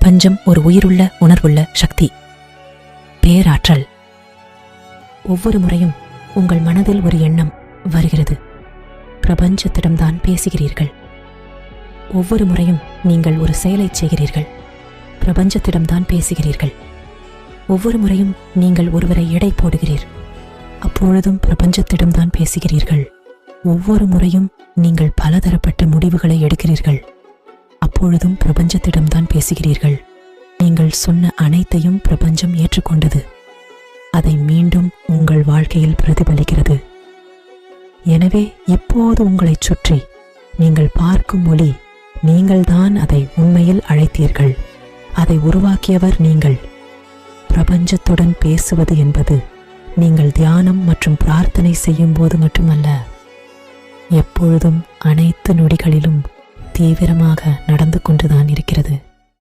பிரபஞ்சம் ஒரு உயிருள்ள உணர்வுள்ள சக்தி, பேராற்றல். ஒவ்வொரு முறையும் உங்கள் மனதில் ஒரு எண்ணம் வருகிறது, பிரபஞ்சத்திடம்தான் பேசுகிறீர்கள். ஒவ்வொரு முறையும் நீங்கள் ஒரு செயலை செய்கிறீர்கள், பிரபஞ்சத்திடம்தான் பேசுகிறீர்கள். ஒவ்வொரு முறையும் நீங்கள் ஒருவரை எடை போடுகிறீர், அப்பொழுதும் பிரபஞ்சத்திடம்தான் பேசுகிறீர்கள். ஒவ்வொரு முறையும் நீங்கள் பலதரப்பட்ட முடிவுகளை எடுக்கிறீர்கள், அப்பொழுதும் பிரபஞ்சத்திடம்தான் பேசுகிறீர்கள். நீங்கள் சொன்ன அனைத்தையும் பிரபஞ்சம் ஏற்றுக்கொண்டது, அதை மீண்டும் உங்கள் வாழ்க்கையில் பிரதிபலிக்கிறது. எனவே இப்போது உங்களைச் சுற்றி நீங்கள் பார்க்கும் ஒளி, நீங்கள்தான் அதை உண்மையில் அழைத்தீர்கள். அதை உருவாக்கியவர் நீங்கள். பிரபஞ்சத்துடன் பேசுவது என்பது நீங்கள் தியானம் மற்றும் பிரார்த்தனை செய்யும் போது மட்டுமல்ல, எப்பொழுதும் அனைத்து நொடிகளிலும் தீவிரமாக நடந்து கொண்டுதான் இருக்கிறது.